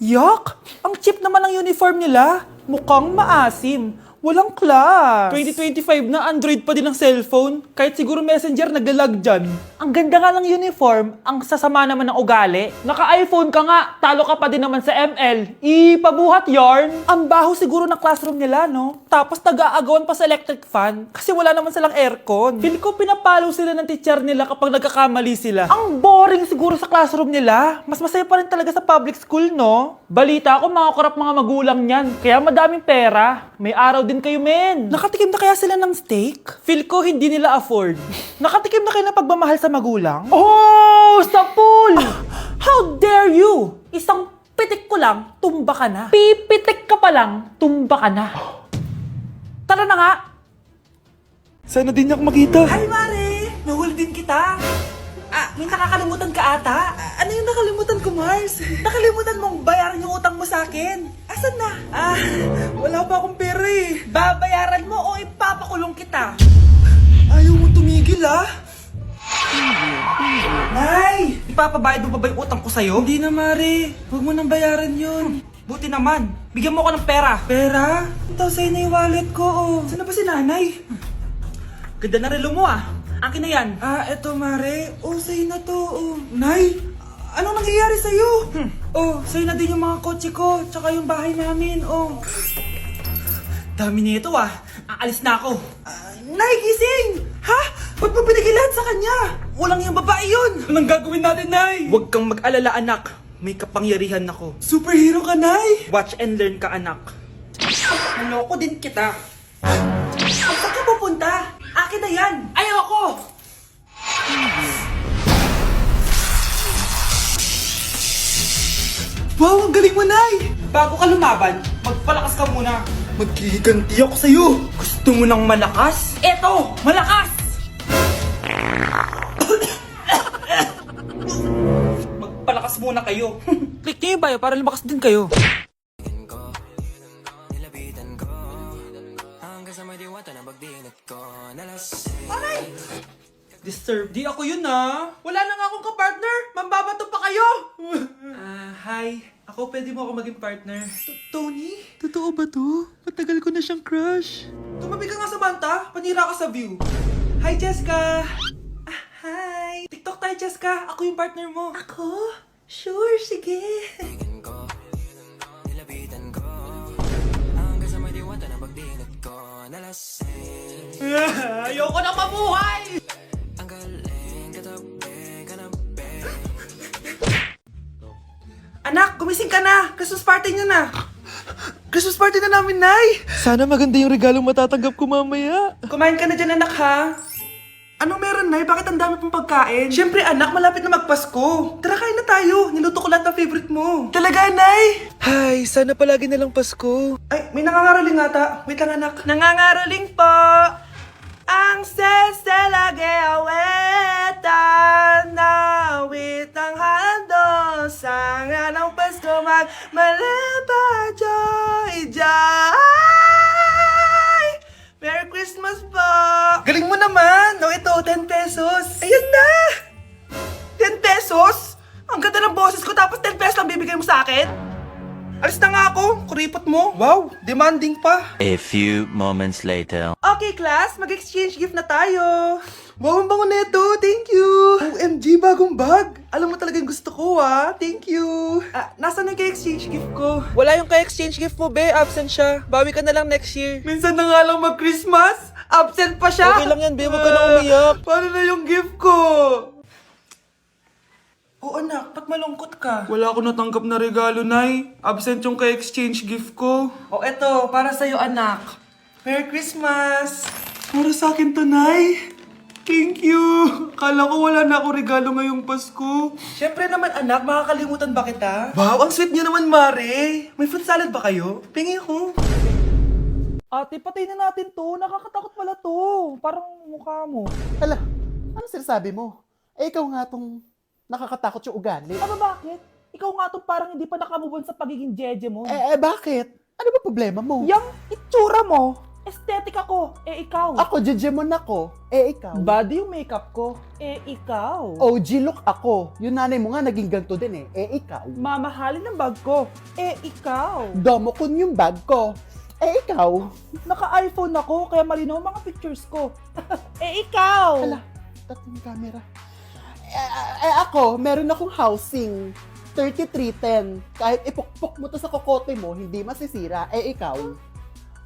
Yuck! Ang cheap naman ng uniform nila. Mukhang maasim. Walang class. 2025 na, Android pa din ang cellphone. Kahit siguro Messenger naglalag dyan. Ang ganda nga ng uniform, ang sasama naman ng ugali. Naka-iPhone ka nga, talo ka pa din naman sa ML. Ipabuhat yarn. Ang baho siguro ng classroom nila, no? Tapos nag-aagawan pa sa electric fan kasi wala naman silang aircon. Feel ko pinapalo sila ng teacher nila kapag nagkakamali sila. Ang boring siguro sa classroom nila. Mas masaya pa rin talaga sa public school, no? Balita ko, mga korap mga magulang niyan. Kaya madaming pera. May araw din kayo, men. Nakatikim na kaya sila ng steak? Feel ko hindi nila afford. Nakatikim na kayo ng pagmamahal sa magulang? Oh, sa pool! How dare you? Isang pitik ko lang, tumba ka na. Pipitik ka pa lang, tumba ka na. Tara na nga. Sana din niya ako makita. Hi, Mare! Nahuli din kita. May nakakalimutan ka ata. Ano yung nakalimutan ko, Mars? Nakalimutan mong bayaran yung utang mo sa akin. Asan na? Wala pa akong pera eh. Babayaran mo o ipapakulong kita? Ayaw mo tumigil Nay! Ipapabayad mo pa ba yung utang ko sa'yo? Hindi na, Mare. Huwag mo nang bayaran yun. Buti naman. Bigyan mo ko ng pera. Pera? Ito sa'yo na yung wallet ko, Saan na ba si nanay? Ganda na relo mo, Akin na yan. Eto, Mare. Sa'yo na to, Nay, anong nangyayari sa'yo? Sa'yo na din yung mga kotse ko, tsaka yung bahay namin, Dami nito, Aalis na ako. Nay, gising! Ha? Ba't mo pinigilan sa kanya? Walang yung babae yun! Anong gagawin natin, Nay? Huwag kang mag-alala, anak. May kapangyarihan ako. Superhero ka, Nay! Watch and learn ka, anak. Naloko din kita. Saan ka pupunta? Akin na yan! Ayoko! Wow, ang galing mo, Nay! Bago ka lumaban, magpalakas ka muna. Maghihiganti ako sa'yo. Gusto mo ng malakas? Eto! Malakas! Magpalakas muna kayo. Click niyo yung bio para lumakas din kayo. Aray! Disturb. Di ako yun, Wala na nga akong kapartner. Mambabato pa kayo. Hi. Ako, pwede mo ako maging partner. Tony? Totoo ba to? Matagal ko na siyang crush. Tumabi ka nga sa banta. Panira ka sa view. Hi, Jessica. Hi. TikTok tayo, Jessica. Ako yung partner mo. Ako? Sure, sige. Ayoko na mabuhay! Anak, gumising ka na! Christmas party niyo na! Christmas party na namin, Nay! Sana maganda yung regalong matatanggap ko mamaya. Kumain ka na dyan, anak, ha? Anong meron, Nay? Bakit ang dami pong pagkain? Siyempre, anak, malapit na magpasko. Tara, kain na tayo. Niluto ko lahat ng favorite mo. Talaga, Nay? Hay, sana palagi na lang Pasko. Ay, may nangangaraling ata. Wait lang, anak. Nangangaraling po! Ang seselage awetan na wit ang handol sa nga ng Pasko magmalaba joy joy. Merry Christmas po! Galing mo naman! No, ito, 10 pesos. Ayan na! 10 pesos? Ang ganda ng boses ko tapos 10 pesos lang bibigay mo sa akin? Alis na nga ako, kuripot mo. Wow, demanding pa. A few moments later. Okay, class, mag-exchange gift na tayo. Wow, ang bango neto, thank you. OMG, bagong bag. Alam mo talaga yung gusto ko, Thank you. Nasaan yung ka-exchange gift ko? Wala yung ka-exchange gift mo, be. Absent siya. Bawi ka na lang next year. Minsan na nga lang mag-Christmas. Absent pa siya. Okay lang yan, be. Huwag ka na umiyak. Paano na yung gift ko? Oo, anak. Ba't malungkot ka? Wala ako natanggap na regalo, Nay. Absent yung ka-exchange gift ko. O, eto. Para sa'yo, anak. Merry Christmas! Para sa akin to, Nay. Thank you! Kala ko wala na ako regalo ngayong Pasko. Siyempre naman, anak. Makakalimutan ba kita? Wow, ang sweet niyo naman, Mare. May fruit salad ba kayo? Pingi ko. Ate, patay na natin to. Nakakatakot pala to. Parang mukha mo. Hala, ano sinasabi mo? Ikaw nga tong nakakatakot yung ugali. Bakit? Ikaw nga tong parang hindi pa nakamubon sa pagiging jeje mo. Bakit? Ano ba problema mo? Yung itsura mo. Aesthetic ako. Ikaw. Ako, Jejemon ako. Ikaw. Body yung makeup ko. Ikaw. OG look ako. Yung nanay mo nga naging ganito din ikaw. Mamahalin ng bag ko. Ikaw. Domokun yung bag ko. Ikaw. Naka-iPhone ako, kaya malinaw ang mga pictures ko. Ikaw. Hala, tatlong camera. Ako, meron akong housing. 3310. Kahit ipukpok mo to sa kokote mo, hindi masisira. Ikaw.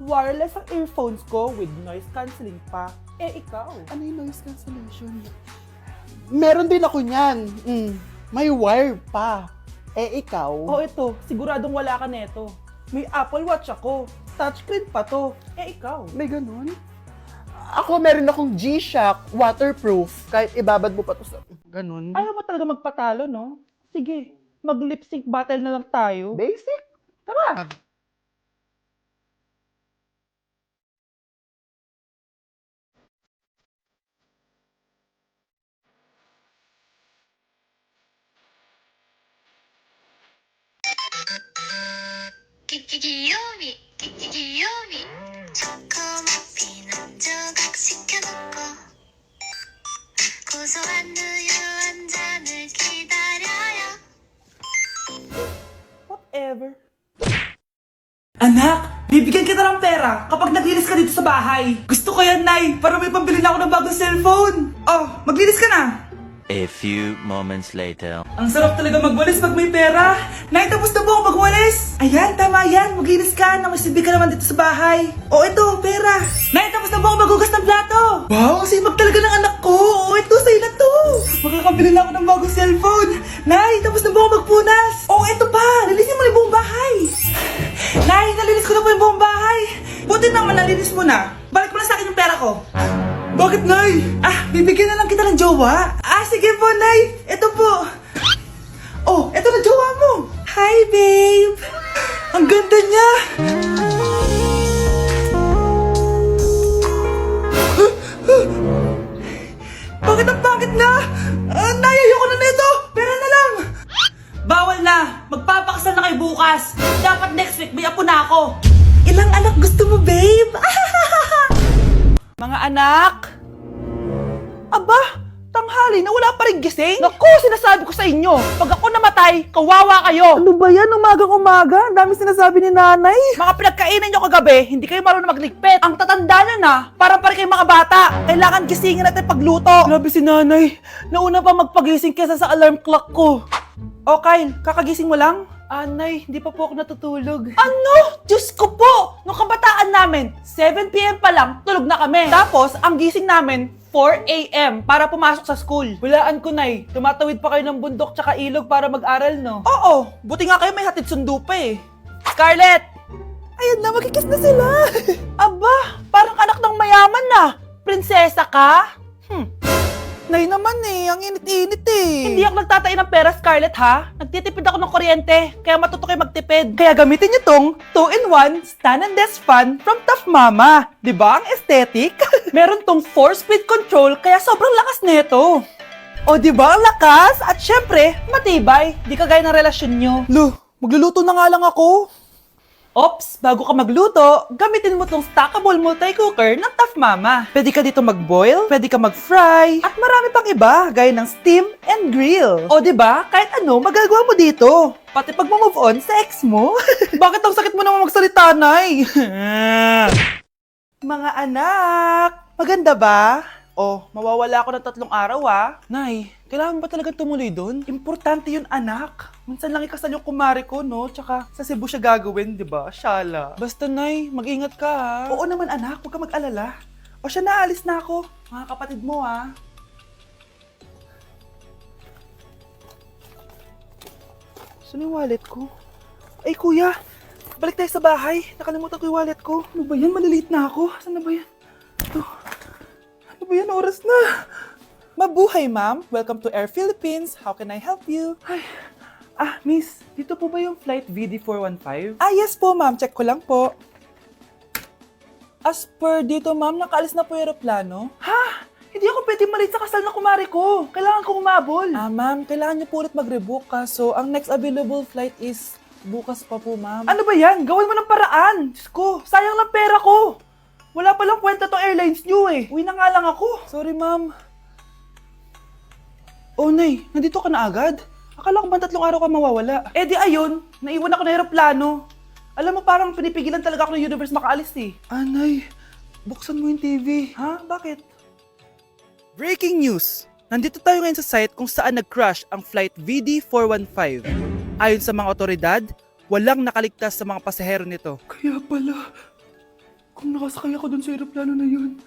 Wireless ang earphones ko with noise cancelling pa. Ikaw. Ano yung noise cancellation? Meron din ako niyan. May wire pa. Ikaw. Ito, siguradong wala ka neto. May Apple Watch ako. Touchscreen pa to. Ikaw. May ganun? Ako, meron akong G-Shock waterproof. Kahit ibabad mo pa to sa... Ganun. Ayaw mo talaga magpatalo, no? Sige, mag-lip sync battle na lang tayo. Basic? Tara! 기요미 초코머핀 한 조각 시켜놓고 고소한 우유 한 잔을 기다려요. Whatever. Anak, bibigyan kita ng pera kapag naglinis ka dito sa bahay. Gusto ko yan, Nay, para may pambili na ako ng bagong cellphone. Oh, maglinis ka na. A few moments later. Ang sarap talaga magwalis pag may pera. Nay, tapos na po ako magwalis. Ayan, tama yan. Maglinis ka. Namasibi ka naman dito sa bahay. O, ito, pera. Nay, tapos na po ako maghugas ng plato. Wow, ang sipag talaga ng anak ko. O, ito, sa'yo na to. Makakabili na ako ng bagong cellphone. Nay, tapos na po ako magpunas. O, ito pa. Linisin mo na yung buong bahay. Nay, nalinis ko na po yung buong bahay. Buti naman, nalinis mo na. Balik mo na sa akin yung pera ko. Bakit, Nay? Bibigyan na lang kita ng jowa. Sige po, Nay. Ito po. Oh, ito na jowa mo. Hi, babe. Ang ganda niya. Bakit ang pangit na? Nay, ayoko na nito. Pera na lang. Bawal na. Magpapakasal na kayo bukas. Dapat next week may apo na ako. Ilang anak gusto mo, babe? Mga anak! Aba, tanghali na wala pa rin gising? Naku, sinasabi ko sa inyo, pag ako namatay, kawawa kayo! Ano ba yan, umagang-umaga? Ang dami sinasabi ni nanay. Mga pinagkainan nyo kagabi, hindi kayo marunong magligpit. Ang tatanda nyo na, parang kayong mga bata. Kailangan gisingin natin pagluto. Grabe si nanay, nauna pa magpagising kesa sa alarm clock ko. O Kyle, kakagising mo lang? Nay, hindi pa po ako natutulog. Ano? Diyos ko po! Nung kabataan namin, 7 p.m. pa lang, tulog na kami. Tapos, ang gising namin, 4 a.m. para pumasok sa school. Walaan ko, Nay. Tumatawid pa kayo ng bundok tsaka ilog para mag-aral, no? Oo, buti nga kayo may hatid sundo pa eh. Scarlett! Ayan na, magkikis na sila. Aba, parang anak ng mayaman na. Prinsesa ka? Nay naman eh, ang init-init eh. Hindi ako nagtatain ng pera, Scarlett, ha? Nagtitipid ako ng kuryente, kaya matuto kayo magtipid. Kaya gamitin niyo tong 2-in-1 Stand and Desk Fan from Tough Mama. Diba ang aesthetic? Meron tong 4-speed control, kaya sobrang lakas nito. O diba ang lakas? At syempre, matibay. Di kagaya ng relasyon nyo. Lo, magluluto na nga lang ako. Ops, bago ka magluto, gamitin mo tong stackable multi-cooker ng Tough Mama. Pwede ka dito mag-boil, pwede ka mag-fry, at marami pang iba, gaya ng steam and grill. O diba, kahit ano, magagawa mo dito. Pati pag move on sa ex mo. Bakit ang sakit mo naman magsalita, Nay? Mga anak, maganda ba? Oh, mawawala ako ng 3 araw Nay, kailangan ba talaga tumuloy doon? Importante yun, anak. Minsan lang ikasal yung kumare ko, no? Tsaka sa Cebu siya gagawin, di ba? Shala. Basta, Nay, mag-ingat ka, ha? Oo naman, anak. Huwag ka mag-alala. O siya, naalis na ako. Mga kapatid mo, ha? Saan yung wallet ko? Ay, kuya. Balik tayo sa bahay. Nakalimutan ko yung wallet ko. Ano ba yan? Maliliit na ako. Saan na ba yan? Ito. Ano ba yan? Oras na. Mabuhay, ma'am. Welcome to Air Philippines. How can I help you? Ay. Miss, dito po ba yung flight VD415? Yes po, ma'am. Check ko lang po. As per dito, ma'am, nakaalis na po yung aeroplano. Ha? Hindi ako pwede malit sa kasal na kumari ko. Kailangan ko umabol. Ma'am, kailangan niyo po ulit mag-rebook so ang next available flight is bukas pa po, ma'am. Ano ba yan? Gawin mo ng paraan. Diyos ko, sayang lang pera ko. Wala palang kwenta tong airlines nyo eh. Uwi na nga lang ako. Sorry, ma'am. Oh, Nay, nandito ka na agad? Akala ko ba 3 araw ka mawawala? Eh di ayun, naiwan ako ng aeroplano. Alam mo, parang pinipigilan talaga ako ng universe makaalis eh. Nay, buksan mo yung TV. Ha? Bakit? Breaking news! Nandito tayo ngayon sa site kung saan nag-crash ang flight VD415. Ayon sa mga otoridad, walang nakaligtas sa mga pasahero nito. Kaya pala, kung nakasakay ako dun sa aeroplano na yun,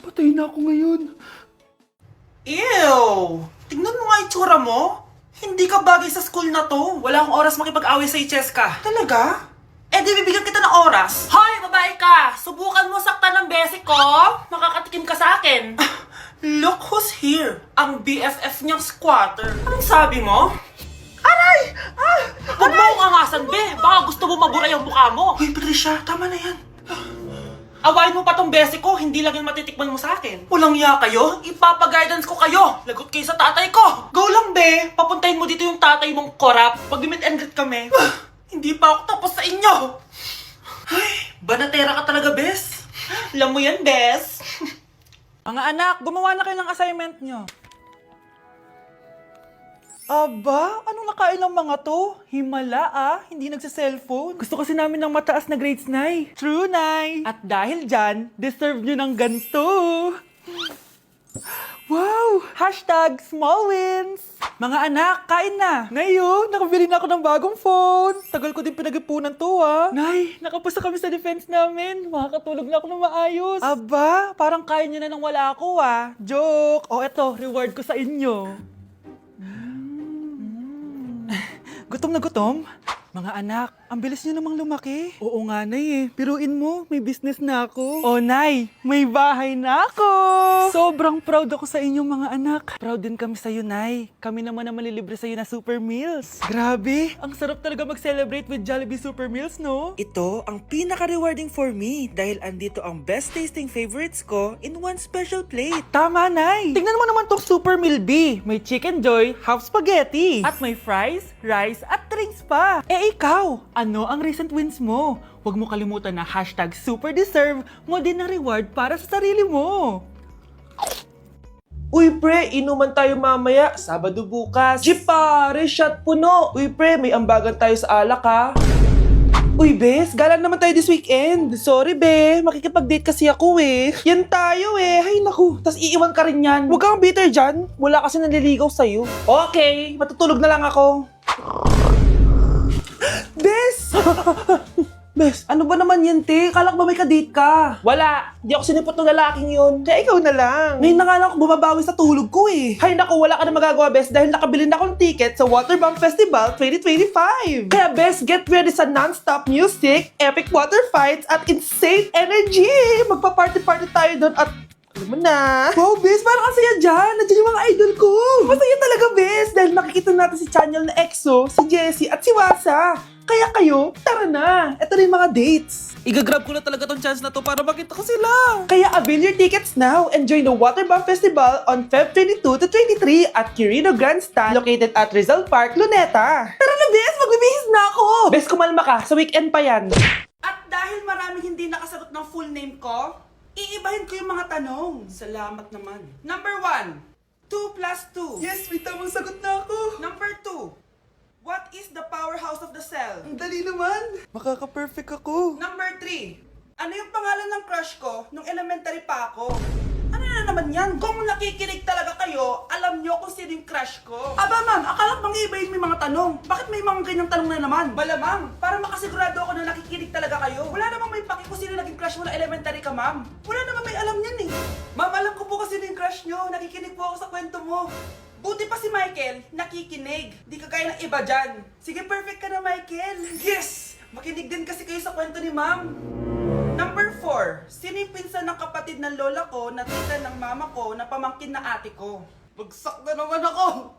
patay na ako ngayon. Ew! Tingnan mo nga itsura mo. Hindi ka bagay sa school na to. Wala akong oras makipag-away sa Cheska. Talaga? Eh di bibigyan kita ng oras. Hoy, babae ka! Subukan mo saktan ng basic ko. Makakatikim ka sa akin. Look who's here. Ang BFF niyang squatter. Anong sabi mo? Aray! Huwag mo akong angasan, be. Baka gusto mo mabura yung mukha mo. Hoy, Patricia, tama na yan. Awayin mo pa tong basic ko, hindi lang yung matitikman mo sa akin. Walang ya kayo, ipapa-guidance ko kayo. Lagot kayo sa tatay ko. Go lang, be. Papuntahin mo dito yung tatay mong korap. Pag meet and greet kami. Hindi pa ako tapos sa inyo. Ay, banatera ka talaga, bes. Alam mo yan, bes. Mga anak, gumawa na kayo ng assignment nyo. Aba, anong nakain ng mga to? Himala hindi nagsa-cellphone. Gusto kasi namin ng mataas na grades, Nay. True, Nay. At dahil dyan, deserve nyo ng ganito. Wow! Hashtag small wins! Mga anak, kain na! Ngayon, nakabili na ako ng bagong phone. Tagal ko din pinag-ipunan to, Nay, nakapasa kami sa defense namin. Makakatulog na ako ng maayos. Aba, parang kaya nyo na nang wala ako, Joke! O eto, reward ko sa inyo. Gutom na gutom? Mga anak, ang bilis niyo namang lumaki. Oo nga, Nay Piruin mo, may business na ako. Oh, Nay, may bahay na ako! Sobrang proud ako sa inyong mga anak. Proud din kami sa'yo, Nay. Kami naman na malilibre sa'yo na Super Meals. Grabe, ang sarap talaga mag-celebrate with Jollibee Super Meals, no? Ito ang pinaka-rewarding for me dahil andito ang best tasting favorites ko in one special plate. Tama, Nay! Tingnan mo naman tong Super Meal B. May Chicken Joy, half spaghetti. At may fries, rice, at drinks pa. Ikaw, ano ang recent wins mo? Huwag mo kalimutan na hashtag superdeserve mo din ng reward para sa sarili mo. Uy pre, inuman tayo mamaya, Sabado bukas. Jeep pare, shot puno. Uy pre, may ambagan tayo sa alak ha. Uy bes, gala naman tayo this weekend. Sorry be, makikipag-date kasi ako eh. Yan tayo eh, hay naku. Tas iiwan ka rin yan. Huwag kang bitter dyan, wala kasi nanliligaw sa'yo. Okay, matutulog na lang ako. Bes! Bes, ano ba naman yan, te? Kala ko ba may ka-date ka? Wala. Di ako sinipot ng lalaking yun. Kaya ikaw na lang. Ngayon na nga lang ako bumabawi sa tulog ko eh. Hay naku, wala ka na magagawa, Bes, dahil nakabili na ako ng ticket sa Waterbomb Festival 2025. Kaya, Bes, get ready sa non-stop music, epic water fights, at insane energy. Magpa-party-party tayo doon at alam mo na. Wow, Bes, parang ang saya dyan. Nandiyan yung mga idol ko. Masaya talaga, Bes, dahil makikita natin si Channel na EXO, si Jessie, at si Wasa. Kaya kayo, tara na. Ito na yung mga dates. Igagrab ko na talaga tong chance na to para makita ko sila. Kaya avail your tickets now and join the Waterbomb Festival on Feb 22 to 23 at Quirino Grandstand located at Rizal Park, Luneta. Tara na, Bes! Magbibihis na ako! Bes, kumalma ka. Sa weekend pa yan. At dahil maraming hindi nakasagot ng full name ko, iibahin ko yung mga tanong. Salamat naman. Number 1, 2 plus 2. Yes, may tamang sagot na ako. Number 2, what is the powerhouse of the cell? Ang dali naman. Makaka-perfect ako. Number 3, ano yung pangalan ng crush ko nung elementary pa ako? Ano na naman yan? Kung nakikinig talaga kayo, alam nyo kung sino yung crush ko. Aba ma'am, akala ko bang iibahin may mga tanong. Bakit may mga ganyang tanong na naman? Malamang, para makasigurado ako na nakikinig talaga kayo. Wala namang may paki kung sino naging crush mo na elementary ka, ma'am. Wala namang may alam yan eh. Ma'am, alam ko po kasi sino yung crush nyo. Nakikinig po ako sa kwento mo. Buti pa si Michael, nakikinig. Di ka kaya ng iba dyan. Sige, perfect ka na, Michael. Yes! Makinig din kasi kayo sa kwento ni ma'am. Number 4, sino yung pinsan ng kapatid ng lola ko na tita ng mama ko na pamangkin na ate ko? Bagsak na naman ako!